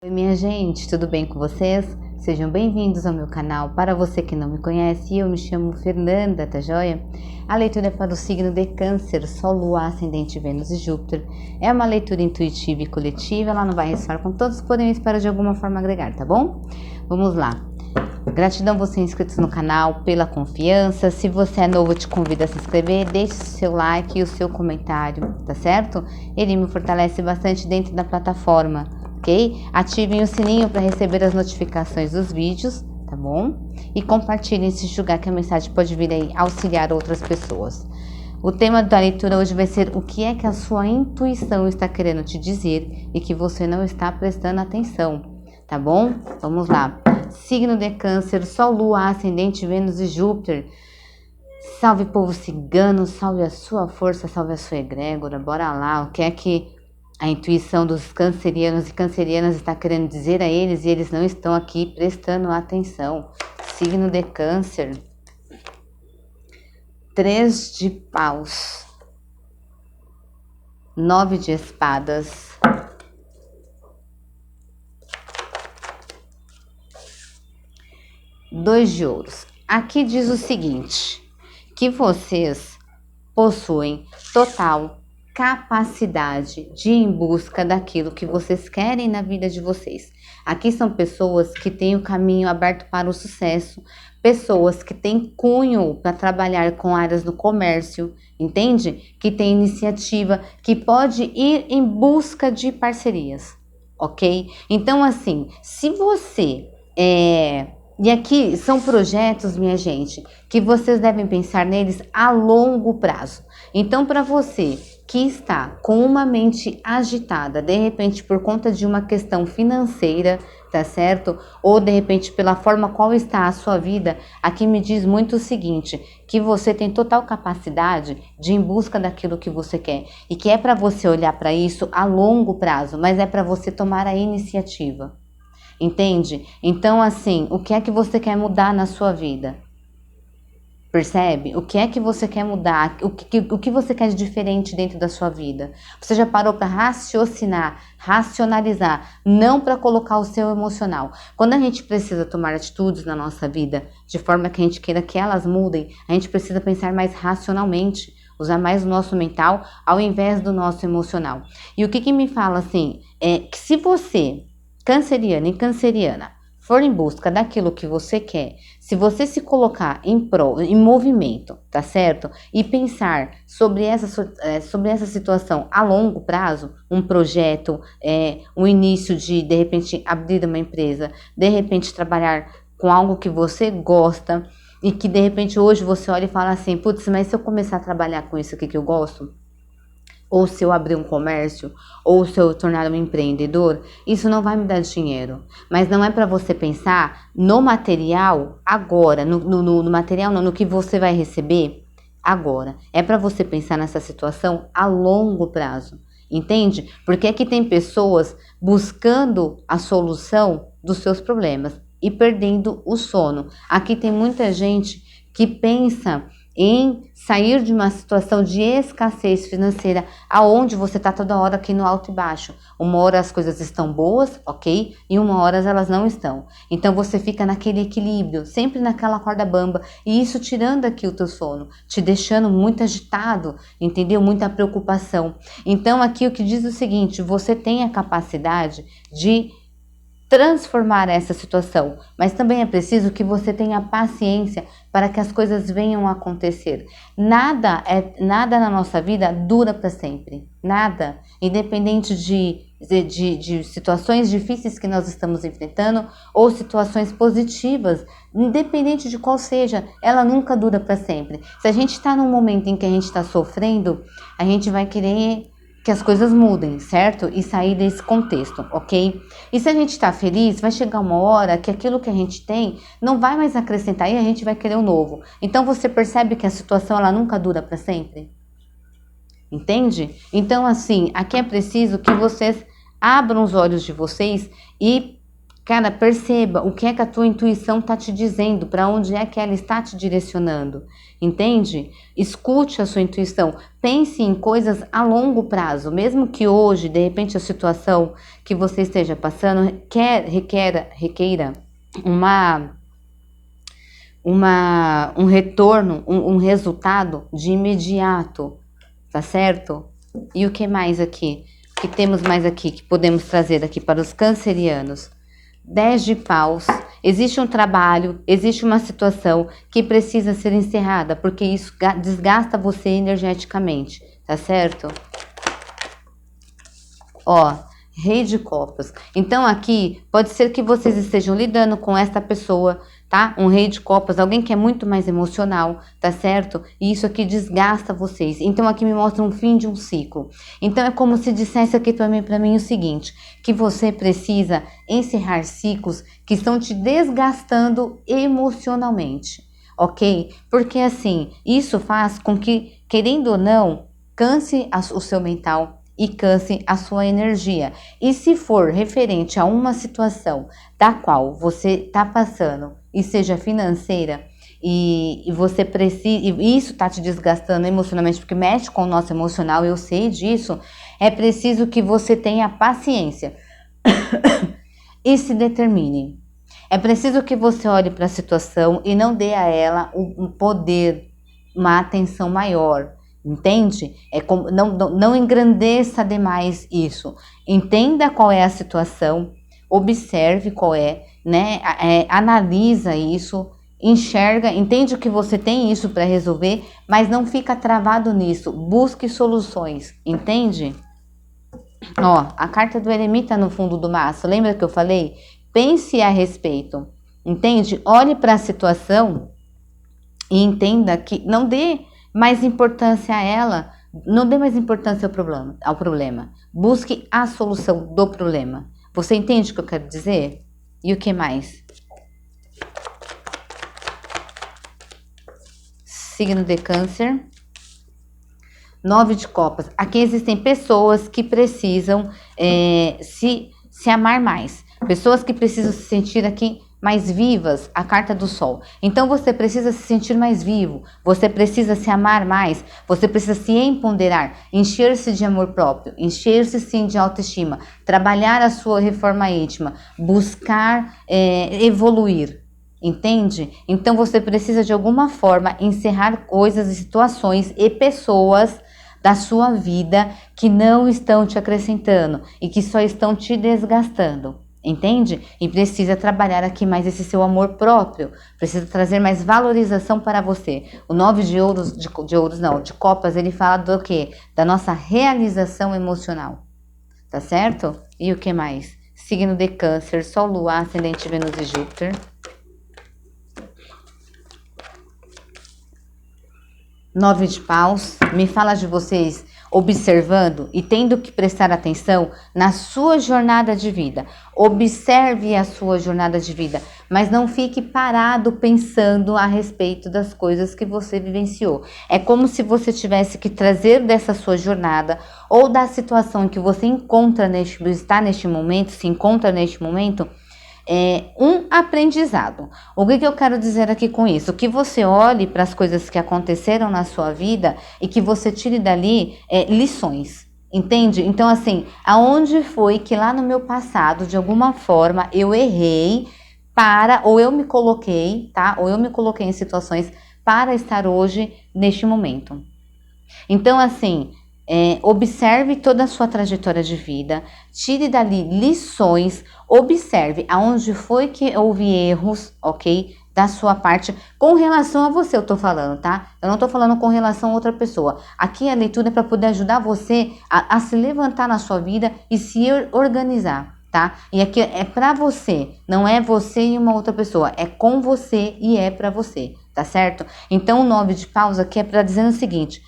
Oi, minha gente, tudo bem com vocês? Sejam bem-vindos ao meu canal. Para você que não me conhece, eu me chamo Fernanda, tá joia? A leitura é para o signo de Câncer, Sol, Lua, Ascendente, Vênus e Júpiter. É uma leitura intuitiva e coletiva, ela não vai ressoar com todos, porém eu espero de alguma forma agregar, tá bom? Vamos lá. Gratidão você inscrito no canal, pela confiança. Se você é novo, eu te convido a se inscrever, deixe o seu like e o seu comentário, tá certo? Ele me fortalece bastante dentro da plataforma, ok? Ativem o sininho para receber as notificações dos vídeos, tá bom? E compartilhem se julgar que a mensagem pode vir aí auxiliar outras pessoas. O tema da leitura hoje vai ser o que é que a sua intuição está querendo te dizer e que você não está prestando atenção, tá bom? Vamos lá. Signo de Câncer, Sol, Lua, Ascendente, Vênus e Júpiter. Salve povo cigano, salve a sua força, salve a sua egrégora, bora lá. O que é que a intuição dos cancerianos e cancerianas está querendo dizer a eles e eles não estão aqui prestando atenção? Signo de Câncer. 3 de paus. 9 de espadas. Dois de ouros. Aqui diz o seguinte, que vocês possuem total capacidade de ir em busca daquilo que vocês querem na vida de vocês. Aqui são pessoas que têm o caminho aberto para o sucesso, pessoas que têm cunho para trabalhar com áreas do comércio, entende? Que tem iniciativa, que pode ir em busca de parcerias, ok? Então, assim, se você E aqui são projetos, minha gente, que vocês devem pensar neles a longo prazo. Então, para você que está com uma mente agitada, de repente por conta de uma questão financeira, tá certo? Ou de repente pela forma qual está a sua vida, aqui me diz muito o seguinte, que você tem total capacidade de ir em busca daquilo que você quer. E que é para você olhar para isso a longo prazo, mas é para você tomar a iniciativa. Entende? Então, assim, o que é que você quer mudar na sua vida? Percebe? O que é que você quer mudar? O que você quer de diferente dentro da sua vida? Você já parou para raciocinar, racionalizar, não para colocar o seu emocional. Quando a gente precisa tomar atitudes na nossa vida, de forma que a gente queira que elas mudem, a gente precisa pensar mais racionalmente, usar mais o nosso mental ao invés do nosso emocional. E o que me fala assim, é que se você canceriano e canceriana for em busca daquilo que você quer, se você se colocar em movimento, tá certo? E pensar sobre essa situação a longo prazo, um projeto, um início de repente, abrir uma empresa, de repente, trabalhar com algo que você gosta e que, de repente, hoje você olha e fala assim, putz, mas se eu começar a trabalhar com isso aqui que eu gosto, ou se eu abrir um comércio, ou se eu tornar um empreendedor, isso não vai me dar dinheiro. Mas não é para você pensar no material agora, no material não, no que você vai receber agora. É para você pensar nessa situação a longo prazo, entende? Porque aqui tem pessoas buscando a solução dos seus problemas e perdendo o sono. Aqui tem muita gente que pensa em sair de uma situação de escassez financeira, aonde você está toda hora aqui no alto e baixo. Uma hora as coisas estão boas, ok? E uma hora elas não estão. Então você fica naquele equilíbrio, sempre naquela corda bamba, e isso tirando aqui o teu sono, te deixando muito agitado, entendeu? Muita preocupação. Então aqui o que diz o seguinte, você tem a capacidade de transformar essa situação, mas também é preciso que você tenha paciência para que as coisas venham a acontecer. Nada na nossa vida dura para sempre, nada, independente de situações difíceis que nós estamos enfrentando ou situações positivas, independente de qual seja, ela nunca dura para sempre. Se a gente está num momento em que a gente está sofrendo, a gente vai querer que as coisas mudem, certo? E sair desse contexto, ok? E se a gente tá feliz, vai chegar uma hora que aquilo que a gente tem não vai mais acrescentar e a gente vai querer o novo. Então você percebe que a situação ela nunca dura para sempre? Entende? Então assim, aqui é preciso que vocês abram os olhos de vocês e Cara, perceba o que é que a tua intuição tá te dizendo, para onde é que ela está te direcionando, entende? Escute a sua intuição, pense em coisas a longo prazo, mesmo que hoje, de repente, a situação que você esteja passando requeira um retorno, um resultado de imediato, tá certo? E o que mais aqui? O que temos mais aqui que podemos trazer aqui para os cancerianos? 10 de paus. Existe um trabalho, existe uma situação que precisa ser encerrada, porque isso desgasta você energeticamente, tá certo? Ó, Rei de Copas. Então aqui pode ser que vocês estejam lidando com esta pessoa, tá? Um Rei de Copas, alguém que é muito mais emocional, tá certo? E isso aqui desgasta vocês. Então aqui me mostra um fim de um ciclo. Então é como se dissesse aqui também para mim o seguinte, que você precisa encerrar ciclos que estão te desgastando emocionalmente, ok? Porque assim, isso faz com que, querendo ou não, canse o seu mental e canse a sua energia. E se for referente a uma situação da qual você está passando, e seja financeira, e você precisa, e isso está te desgastando emocionalmente, porque mexe com o nosso emocional, eu sei disso, é preciso que você tenha paciência e se determine. É preciso que você olhe para a situação e não dê a ela um poder, uma atenção maior. Entende? É como, não engrandeça demais isso. Entenda qual é a situação, observe qual é, né? Analisa isso, enxerga, entende que você tem isso para resolver, mas não fica travado nisso. Busque soluções, entende? Ó, a carta do eremita no fundo do maço, lembra que eu falei? Pense a respeito, entende? Olhe para a situação e entenda que não dê mais importância a ela, não dê mais importância ao problema. Busque a solução do problema. Você entende o que eu quero dizer? E o que mais? Signo de Câncer. 9 de copas. Aqui existem pessoas que precisam se amar mais. Pessoas que precisam se sentir aqui mais vivas, a carta do sol. Então você precisa se sentir mais vivo, você precisa se amar mais, você precisa se empoderar, encher-se de amor próprio, encher-se sim de autoestima, trabalhar a sua reforma íntima, buscar evoluir. Entende? Então você precisa de alguma forma encerrar coisas, situações e pessoas da sua vida que não estão te acrescentando e que só estão te desgastando. Entende? E precisa trabalhar aqui mais esse seu amor próprio, precisa trazer mais valorização para você. O 9 de ouros, de copas, ele fala do quê? Da nossa realização emocional, tá certo? E o que mais? Signo de Câncer, Sol, Lua, Ascendente, Vênus e Júpiter. 9 de paus, me fala de vocês observando e tendo que prestar atenção na sua jornada de vida. Observe a sua jornada de vida, mas não fique parado pensando a respeito das coisas que você vivenciou. É como se você tivesse que trazer dessa sua jornada ou da situação que você está neste momento, se encontra neste momento, um aprendizado. O que eu quero dizer aqui com isso? Que você olhe para as coisas que aconteceram na sua vida e que você tire dali lições, entende? Então assim, aonde foi que lá no meu passado, de alguma forma, eu errei ou eu me coloquei, tá? Ou eu me coloquei em situações para estar hoje neste momento. Então assim, observe toda a sua trajetória de vida, tire dali lições, observe aonde foi que houve erros, ok? Da sua parte, com relação a você eu tô falando, tá? Eu não tô falando com relação a outra pessoa. Aqui a leitura é para poder ajudar você a se levantar na sua vida e se organizar, tá? E aqui é para você, não é você e uma outra pessoa, é com você e é para você, tá certo? Então o 9 de paus aqui é para dizer o seguinte,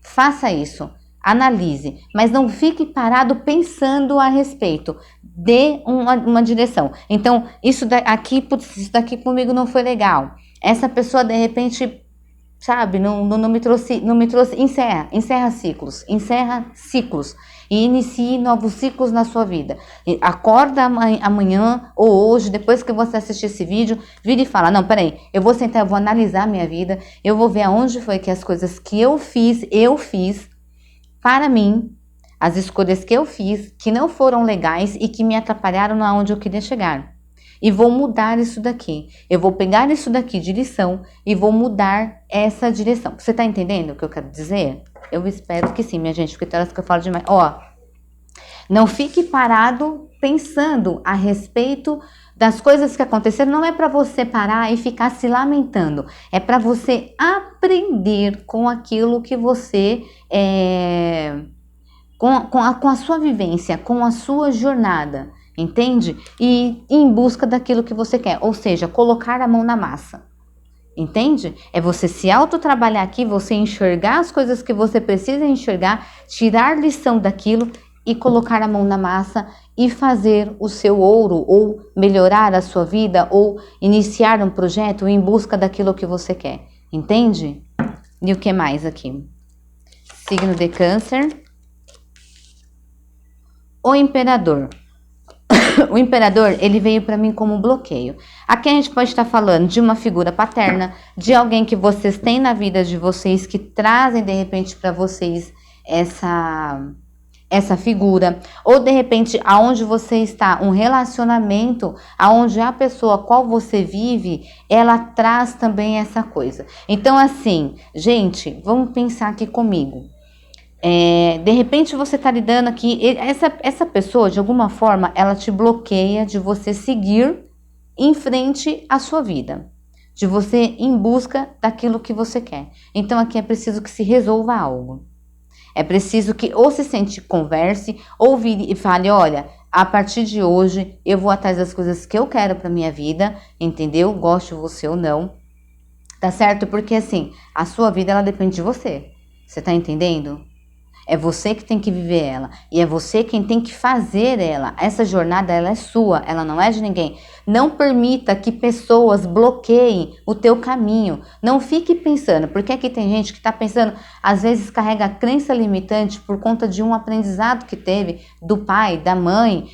faça isso. Analise, mas não fique parado pensando a respeito. Dê uma direção. Então, isso daqui comigo não foi legal. Essa pessoa, de repente, sabe, não me trouxe. Encerra ciclos. e inicie novos ciclos na sua vida. Acorda amanhã ou hoje, depois que você assistir esse vídeo, vira e fala, não, peraí, eu vou sentar, eu vou analisar a minha vida, eu vou ver aonde foi que as coisas que eu fiz para mim, as escolhas que eu fiz, que não foram legais e que me atrapalharam aonde eu queria chegar. E vou mudar isso daqui. Eu vou pegar isso daqui de lição e vou mudar essa direção. Você tá entendendo o que eu quero dizer? Eu espero que sim, minha gente, porque tem horas que eu falo demais. Ó, não fique parado pensando a respeito das coisas que aconteceram. Não é para você parar e ficar se lamentando. É para você aprender com aquilo que você com a sua vivência, com a sua jornada, entende? E em busca daquilo que você quer, ou seja, colocar a mão na massa, entende? É você se autotrabalhar aqui, você enxergar as coisas que você precisa enxergar, tirar lição daquilo e colocar a mão na massa e fazer o seu ouro, ou melhorar a sua vida, ou iniciar um projeto em busca daquilo que você quer, entende? E o que mais aqui? Signo de Câncer. O imperador. O imperador, ele veio para mim como bloqueio. Aqui a gente pode estar falando de uma figura paterna, de alguém que vocês têm na vida de vocês, que trazem de repente para vocês essa figura, ou de repente aonde você está, um relacionamento, aonde a pessoa a qual você vive, ela traz também essa coisa. Então assim, gente, vamos pensar aqui comigo. De repente você tá lidando aqui, essa pessoa de alguma forma ela te bloqueia de você seguir em frente à sua vida, de você ir em busca daquilo que você quer. Então aqui é preciso que se resolva algo, é preciso que ou se sente, converse, ou vire e fale, olha, a partir de hoje eu vou atrás das coisas que eu quero para minha vida, entendeu? Goste você ou não, tá certo? Porque assim, a sua vida ela depende de você, você tá entendendo? É você que tem que viver ela. E é você quem tem que fazer ela. Essa jornada, ela é sua. Ela não é de ninguém. Não permita que pessoas bloqueiem o teu caminho. Não fique pensando. Porque aqui tem gente que está pensando, às vezes carrega crença limitante por conta de um aprendizado que teve do pai, da mãe,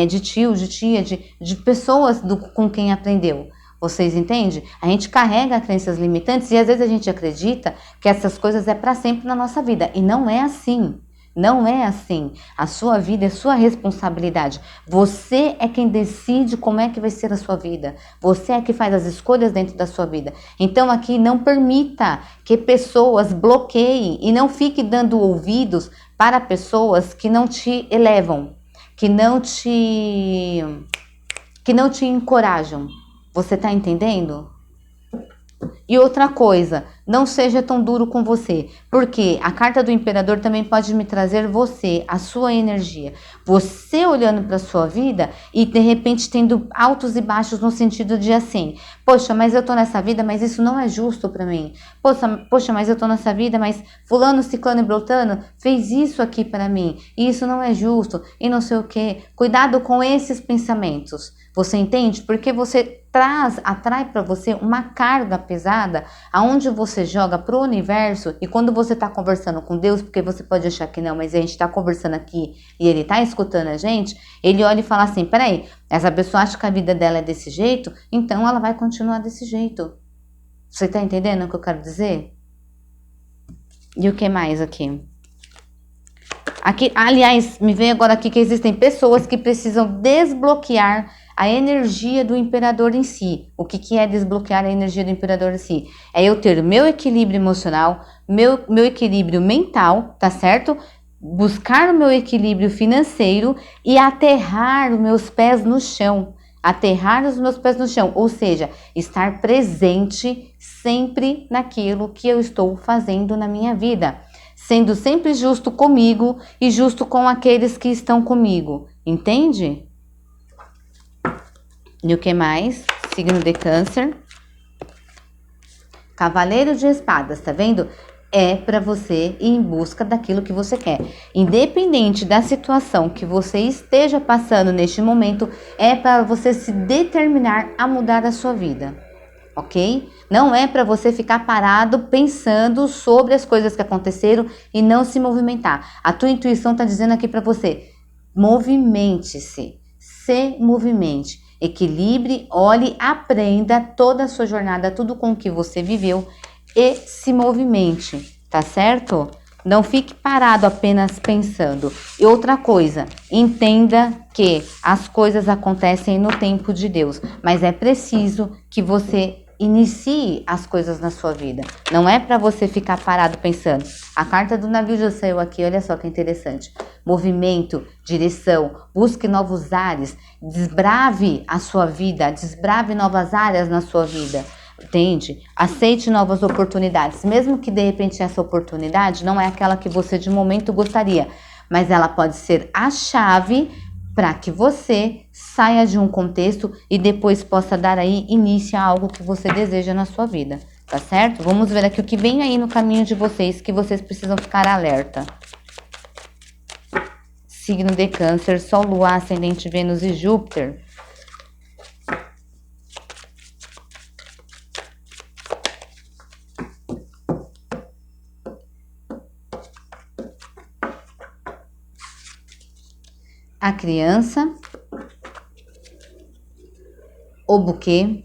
de tio, de tia, de pessoas com quem aprendeu. Vocês entendem? A gente carrega crenças limitantes e às vezes a gente acredita que essas coisas é para sempre na nossa vida. E não é assim. Não é assim. A sua vida é sua responsabilidade. Você é quem decide como é que vai ser a sua vida. Você é que faz as escolhas dentro da sua vida. Então aqui não permita que pessoas bloqueiem e não fique dando ouvidos para pessoas que não te elevam, que não te encorajam. Você tá entendendo? E outra coisa, não seja tão duro com você, porque a carta do imperador também pode me trazer você, a sua energia. Você olhando para sua vida e de repente tendo altos e baixos no sentido de assim, poxa, mas eu tô nessa vida, mas isso não é justo para mim. Poxa, mas eu tô nessa vida, mas fulano, ciclano e beltrano fez isso aqui para mim, e isso não é justo, e não sei o quê. Cuidado com esses pensamentos. Você entende? Porque você atrai para você uma carga pesada, aonde você joga pro universo, e quando você tá conversando com Deus, porque você pode achar que não, mas a gente tá conversando aqui e ele tá escutando a gente, ele olha e fala assim, peraí, essa pessoa acha que a vida dela é desse jeito, então ela vai continuar desse jeito. Você tá entendendo o que eu quero dizer? E o que mais aqui? Aqui, aliás, me vem agora aqui que existem pessoas que precisam desbloquear a energia do imperador em si. O que é desbloquear a energia do imperador em si? É eu ter meu equilíbrio emocional, meu equilíbrio mental, tá certo? Buscar o meu equilíbrio financeiro e aterrar os meus pés no chão. Aterrar os meus pés no chão, ou seja, estar presente sempre naquilo que eu estou fazendo na minha vida. Sendo sempre justo comigo e justo com aqueles que estão comigo. Entende? E o que mais? Signo de Câncer. Cavaleiro de Espadas, tá vendo? É para você ir em busca daquilo que você quer. Independente da situação que você esteja passando neste momento, é para você se determinar a mudar a sua vida. ok? Não é para você ficar parado pensando sobre as coisas que aconteceram e não se movimentar. A tua intuição está dizendo aqui para você, movimente-se, se movimente, equilibre, olhe, aprenda toda a sua jornada, tudo com o que você viveu e se movimente, tá certo? Não fique parado apenas pensando. E outra coisa, entenda que as coisas acontecem no tempo de Deus, mas é preciso que você inicie as coisas na sua vida. Não é para você ficar parado pensando. A carta do navio já saiu aqui, olha só que interessante. Movimento, direção, busque novos ares, desbrave a sua vida, desbrave novas áreas na sua vida. Entende? Aceite novas oportunidades, mesmo que de repente essa oportunidade não é aquela que você de momento gostaria, mas ela pode ser a chave para que você saia de um contexto e depois possa dar aí início a algo que você deseja na sua vida, tá certo? Vamos ver aqui o que vem aí no caminho de vocês, que vocês precisam ficar alerta. Signo de Câncer, Sol, Lua, Ascendente, Vênus e Júpiter. A criança, o buquê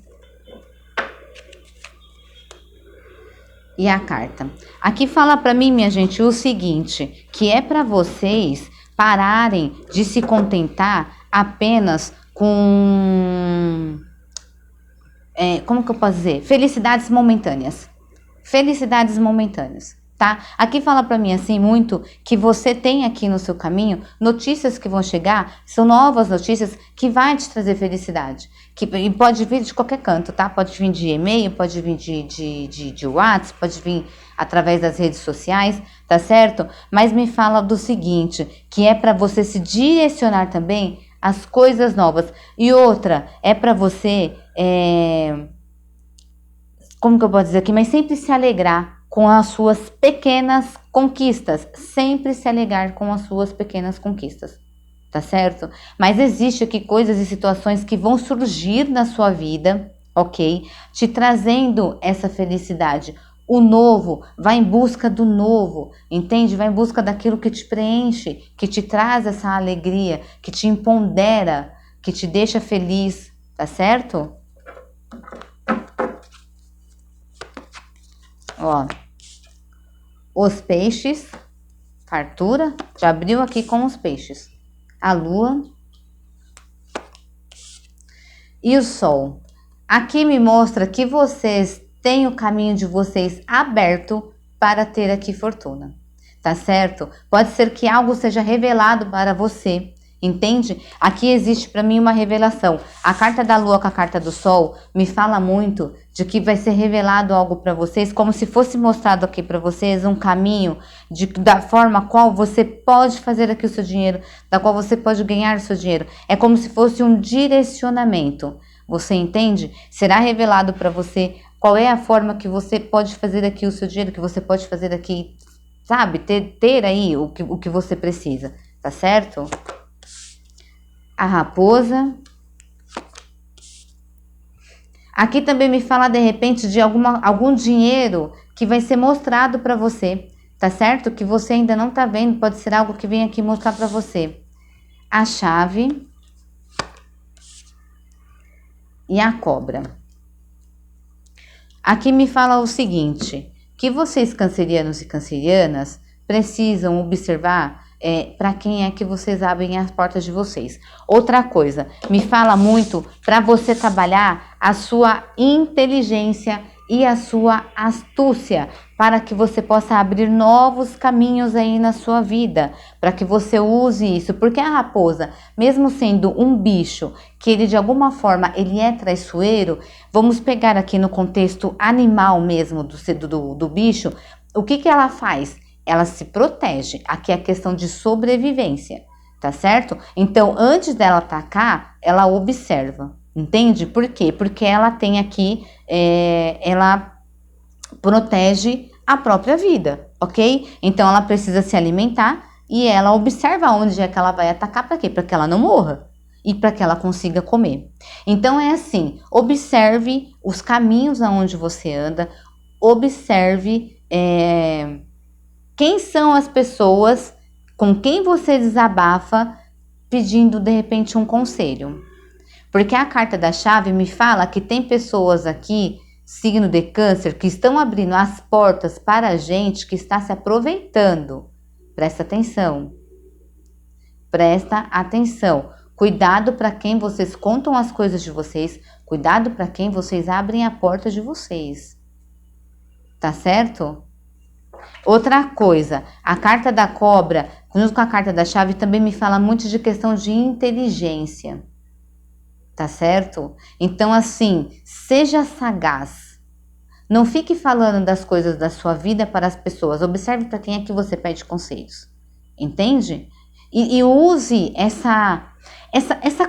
e a carta. Aqui fala para mim, minha gente, o seguinte, que é para vocês pararem de se contentar apenas com, como que eu posso dizer? Felicidades momentâneas. Felicidades momentâneas. Tá? Aqui fala para mim assim muito que você tem aqui no seu caminho notícias que vão chegar, são novas notícias que vai te trazer felicidade. E pode vir de qualquer canto, tá? Pode vir de e-mail, pode vir de WhatsApp, pode vir através das redes sociais, tá certo? Mas me fala do seguinte, que é para você se direcionar também às coisas novas. E outra, é para você, como que eu posso dizer aqui? Mas sempre se alegrar com as suas pequenas conquistas, sempre se alegrar com as suas pequenas conquistas, tá certo? Mas existe aqui coisas e situações que vão surgir na sua vida, ok? Te trazendo essa felicidade. O novo, vai em busca do novo, entende? Vai em busca daquilo que te preenche, que te traz essa alegria, que te empodera, que te deixa feliz, tá certo? Ó, os peixes, fartura, já abriu aqui com os peixes. A lua e o sol. Aqui me mostra que vocês têm o caminho de vocês aberto para ter aqui fortuna, tá certo? Pode ser que algo seja revelado para você, entende? Aqui existe para mim uma revelação. A carta da lua com a carta do sol me fala muito de que vai ser revelado algo para vocês, como se fosse mostrado aqui para vocês um caminho da forma qual você pode fazer aqui o seu dinheiro, da qual você pode ganhar o seu dinheiro. É como se fosse um direcionamento. Você entende? Será revelado para você qual é a forma que você pode fazer aqui o seu dinheiro, que você pode fazer aqui, sabe? Ter aí o que você precisa, tá certo? A raposa. Aqui também me fala de repente de algum dinheiro que vai ser mostrado para você, tá certo? Que você ainda não tá vendo, pode ser algo que vem aqui mostrar para você. A chave e a cobra. Aqui me fala o seguinte, que vocês cancerianos e cancerianas precisam observar para quem é que vocês abrem as portas de vocês. Outra coisa, me fala muito para você trabalhar a sua inteligência e a sua astúcia, para que você possa abrir novos caminhos aí na sua vida, para que você use isso, porque a raposa, mesmo sendo um bicho, que ele de alguma forma ele é traiçoeiro, vamos pegar aqui no contexto animal mesmo do bicho, o que ela faz? Ela se protege, aqui é a questão de sobrevivência, tá certo? Então, antes dela atacar, ela observa, entende? Por quê? Porque ela tem aqui, ela protege a própria vida, ok? Então, ela precisa se alimentar e ela observa onde é que ela vai atacar, para quê? Para que ela não morra. e para que ela consiga comer. Então é assim, observe os caminhos aonde você anda, observe quem são as pessoas com quem você desabafa pedindo de repente um conselho. Porque a carta da chave me fala que tem pessoas aqui, signo de câncer, que estão abrindo as portas para a gente que está se aproveitando. Presta atenção. Presta atenção. Cuidado para quem vocês contam as coisas de vocês. Cuidado para quem vocês abrem a porta de vocês. Tá certo? Outra coisa, a carta da cobra, junto com a carta da chave, também me fala muito de questão de inteligência. Tá certo? Então, assim, seja sagaz. Não fique falando das coisas da sua vida para as pessoas. Observe para quem é que você pede conselhos. Entende? E use essa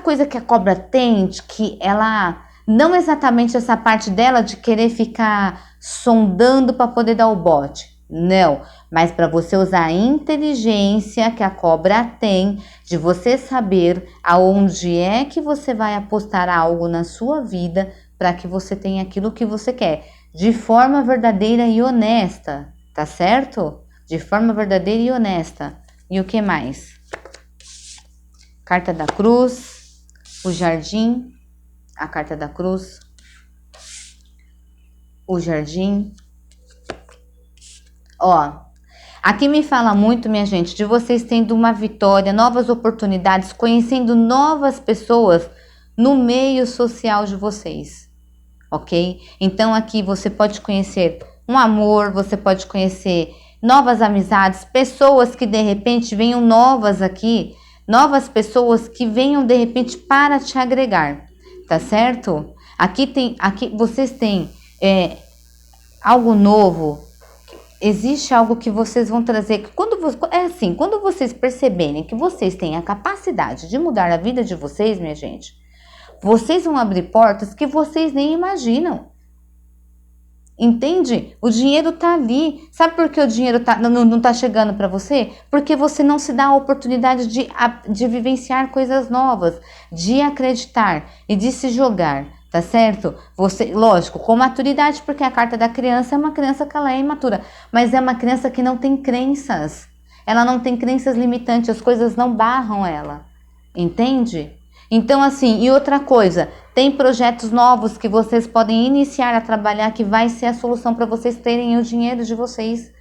coisa que a cobra tem, de que ela... Não exatamente essa parte dela de querer ficar sondando para poder dar o bote. Não, mas para você usar a inteligência que a cobra tem, de você saber aonde é que você vai apostar algo na sua vida para que você tenha aquilo que você quer, de forma verdadeira e honesta, tá certo? De forma verdadeira e honesta. E o que mais? Carta da cruz, o jardim, a carta da cruz, o jardim. Ó, aqui me fala muito, minha gente, de vocês tendo uma vitória, novas oportunidades, conhecendo novas pessoas no meio social de vocês, ok? Então aqui você pode conhecer um amor, você pode conhecer novas amizades, pessoas que de repente venham novas aqui, novas pessoas que venham de repente para te agregar, tá certo? Aqui vocês têm algo novo. Existe algo que vocês vão trazer, quando vocês perceberem que vocês têm a capacidade de mudar a vida de vocês, minha gente, vocês vão abrir portas que vocês nem imaginam. Entende? O dinheiro tá ali. Sabe por que o dinheiro não tá chegando para você? Porque você não se dá a oportunidade de vivenciar coisas novas, de acreditar e de se jogar. Tá certo? Você, lógico, com maturidade, porque a carta da criança é uma criança que ela é imatura, mas é uma criança que não tem crenças. Ela não tem crenças limitantes, as coisas não barram ela. Entende? Então, assim, e outra coisa, tem projetos novos que vocês podem iniciar a trabalhar que vai ser a solução para vocês terem o dinheiro de vocês.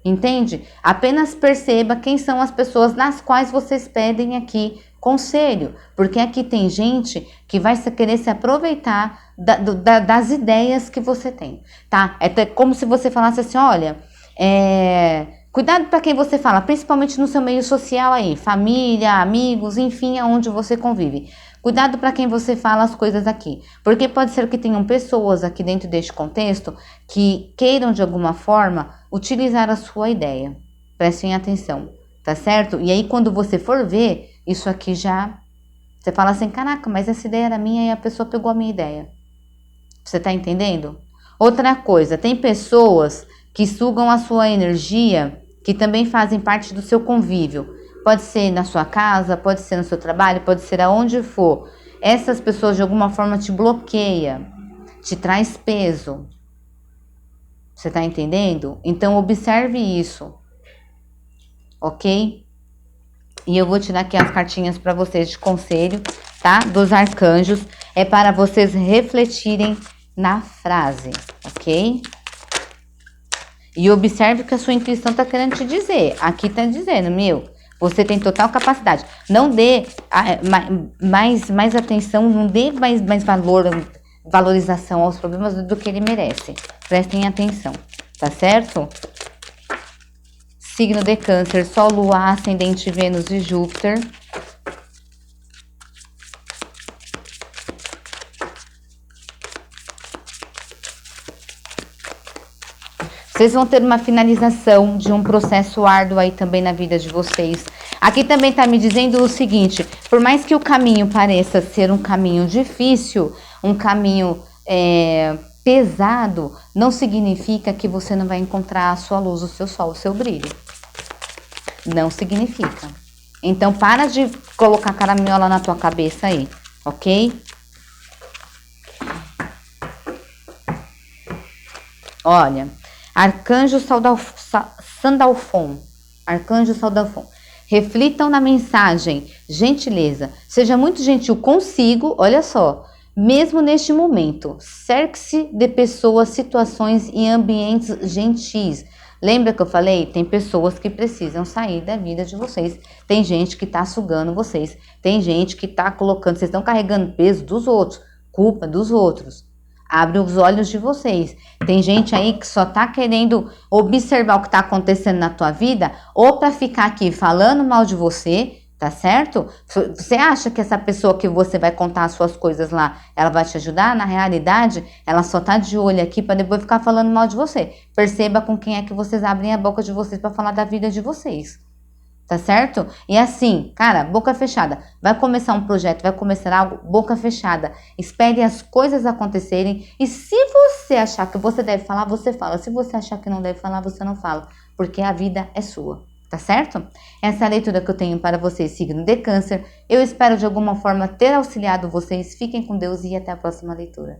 Entende? Apenas perceba quem são as pessoas nas quais vocês pedem aqui conselho, porque aqui tem gente que vai querer se aproveitar das ideias que você tem, tá? É como se você falasse assim, olha, cuidado para quem você fala, principalmente no seu meio social aí, família, amigos, enfim, aonde você convive. Cuidado para quem você fala as coisas aqui, porque pode ser que tenham pessoas aqui dentro deste contexto que queiram de alguma forma utilizar a sua ideia. Prestem atenção, tá certo? E aí quando você for ver, isso aqui já... Você fala assim, caraca, mas essa ideia era minha e a pessoa pegou a minha ideia. Você tá entendendo? Outra coisa, tem pessoas que sugam a sua energia, que também fazem parte do seu convívio. Pode ser na sua casa, pode ser no seu trabalho, pode ser aonde for. Essas pessoas de alguma forma te bloqueiam, te traz peso. Você tá entendendo? Então observe isso. Ok? E eu vou tirar aqui as cartinhas para vocês de conselho, tá? Dos arcanjos. É para vocês refletirem na frase, ok? E observe o que a sua intuição tá querendo te dizer. Aqui tá dizendo, você tem total capacidade. Não dê mais atenção, não dê mais valorização aos problemas do que ele merece. Prestem atenção, tá certo? Signo de Câncer, Sol, Lua, Ascendente, Vênus e Júpiter. Vocês vão ter uma finalização de um processo árduo aí também na vida de vocês. Aqui também tá me dizendo o seguinte, por mais que o caminho pareça ser um caminho difícil, um caminho pesado, não significa que você não vai encontrar a sua luz, o seu sol, o seu brilho. Não significa. Então, para de colocar caraminhola na tua cabeça aí, ok? Olha, Arcanjo Sandalfon. Arcanjo Sandalfon. Reflitam na mensagem, gentileza. Seja muito gentil consigo, olha só. Mesmo neste momento, cerque-se de pessoas, situações e ambientes gentis. Lembra que eu falei? Tem pessoas que precisam sair da vida de vocês. Tem gente que tá sugando vocês. Tem gente que tá colocando, vocês estão carregando peso dos outros, culpa dos outros. Abre os olhos de vocês. Tem gente aí que só tá querendo observar o que tá acontecendo na tua vida, ou para ficar aqui falando mal de você, tá certo? Você acha que essa pessoa que você vai contar as suas coisas lá, ela vai te ajudar? Na realidade, ela só tá de olho aqui para depois ficar falando mal de você. Perceba com quem é que vocês abrem a boca de vocês para falar da vida de vocês. Tá certo? E assim, cara, boca fechada. Vai começar um projeto, vai começar algo, boca fechada. Espere as coisas acontecerem. E se você achar que você deve falar, você fala. Se você achar que não deve falar, você não fala. Porque a vida é sua. Tá certo? Essa é a leitura que eu tenho para vocês, signo de Câncer. Eu espero de alguma forma ter auxiliado vocês. Fiquem com Deus e até a próxima leitura.